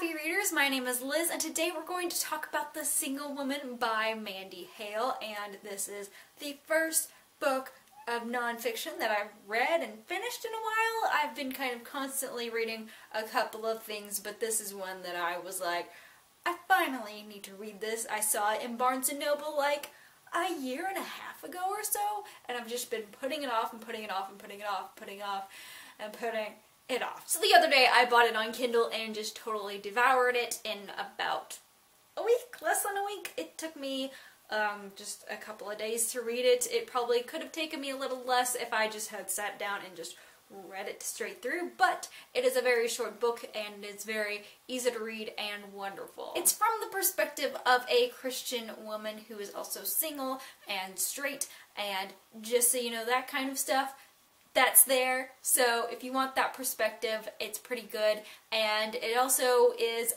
happy readers, my name is Liz and today we're going to talk about The Single Woman by Mandy Hale, and this is the first book of nonfiction that I've read and finished in a while. I've been kind of constantly reading a couple of things, but this is one that I was like, I finally need to read this. I saw it in Barnes & Noble like a year and a half ago or so, and I've just been putting it off and putting it off and putting it off, putting it off and putting it off. So the other day I bought it on Kindle and just totally devoured it in about a week, less than a week. It took me just a couple of days to read it. It probably could have taken me a little less if I just had sat down and just read it straight through, but it is a very short book and it's very easy to read and wonderful. It's from the perspective of a Christian woman who is also single and straight and just so you know, that kind of stuff. That's there, so if you want that perspective, it's pretty good, and it also is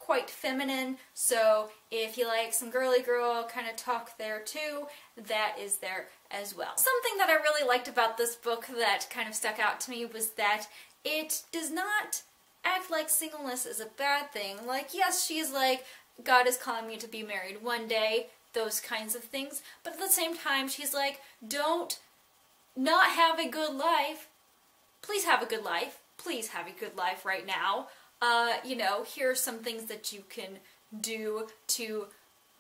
quite feminine, so if you like some girly girl kind of talk there too, that is there as well. Something that I really liked about this book that kind of stuck out to me was that it does not act like singleness is a bad thing. Like, yes, she's like, God is calling me to be married one day, those kinds of things, but at the same time, she's like, don't not have a good life. Please have a good life. Please have a good life right now. You know, here are some things that you can do to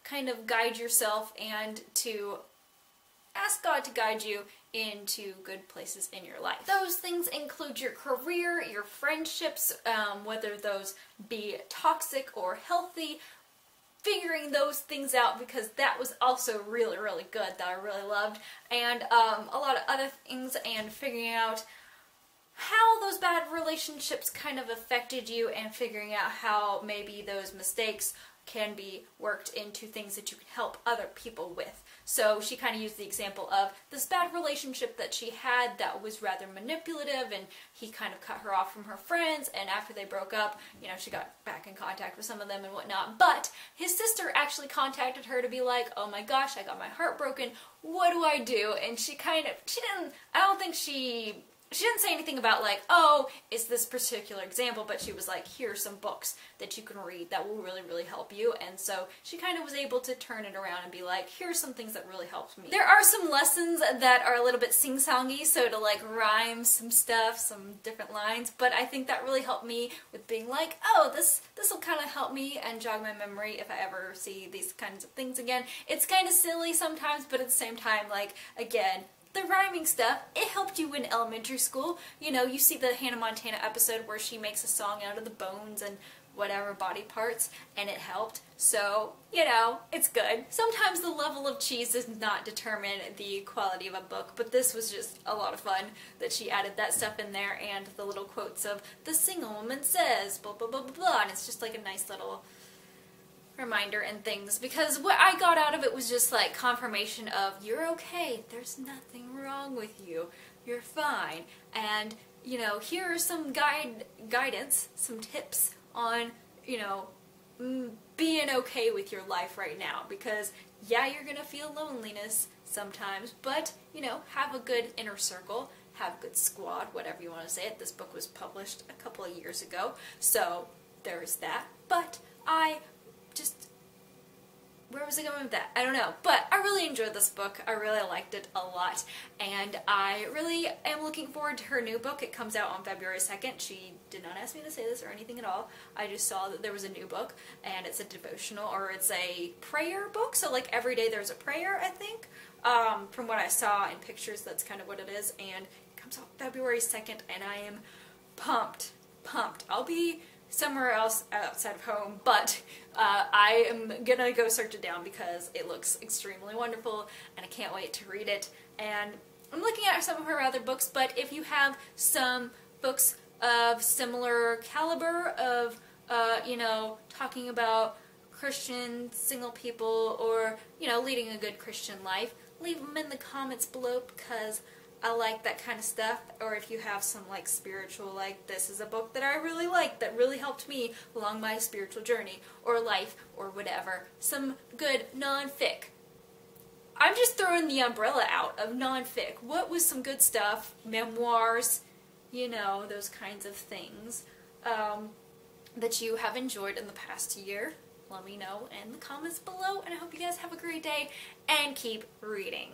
kind of guide yourself and to ask God to guide you into good places in your life. Those things include your career, your friendships, whether those be toxic or healthy, figuring those things out, because that was also really, really good, that I really loved, and a lot of other things, and figuring out how those bad relationships kind of affected you, and figuring out how maybe those mistakes can be worked into things that you can help other people with. So she kind of used the example of this bad relationship that she had that was rather manipulative, and he kind of cut her off from her friends, and after they broke up, you know, she got back in contact with some of them and whatnot. But his sister actually contacted her to be like, oh my gosh, I got my heart broken, what do I do? And she didn't say anything about like, oh, it's this particular example, but she was like, here are some books that you can read that will really, really help you. And so she kind of was able to turn it around and be like, here are some things that really helped me. There are some lessons that are a little bit sing-songy, so to like rhyme some stuff, some different lines, but I think that really helped me with being like, oh, this will kind of help me and jog my memory if I ever see these kinds of things again. It's kind of silly sometimes, but at the same time, like, again, the rhyming stuff, it helped you in elementary school. You know, you see the Hannah Montana episode where she makes a song out of the bones and whatever body parts, and it helped. So, you know, it's good. Sometimes the level of cheese does not determine the quality of a book, but this was just a lot of fun that she added that stuff in there, and the little quotes of, the single woman says, blah, blah, blah, blah, blah, and it's just like a nice little reminder and things, because what I got out of it was just like confirmation of, you're okay, there's nothing wrong with you, you're fine, and you know, here are some guidance, some tips on, you know, being okay with your life right now, because yeah, you're gonna feel loneliness sometimes, but you know, have a good inner circle, have a good squad, whatever you want to say it. This book was published a couple of years ago, so there's that, but where was I going with that? I don't know, but I really enjoyed this book. I really liked it a lot, and I really am looking forward to her new book. It comes out on February 2nd. She did not ask me to say this or anything at all. I just saw that there was a new book, and it's a devotional, or it's a prayer book, so like every day there's a prayer, I think. From what I saw in pictures, that's kind of what it is, and it comes out February 2nd, and I am pumped. I'll be somewhere else outside of home, but I am gonna go search it down because it looks extremely wonderful and I can't wait to read it. And I'm looking at some of her other books, but if you have some books of similar caliber of, you know, talking about Christian single people or, you know, leading a good Christian life, leave them in the comments below, because I like that kind of stuff. Or if you have some like spiritual, like, this is a book that I really liked that really helped me along my spiritual journey or life or whatever. Some good non-fic. I'm just throwing the umbrella out of non-fic. What was some good stuff? Memoirs, you know, those kinds of things. that you have enjoyed in the past year. Let me know in the comments below, and I hope you guys have a great day and keep reading.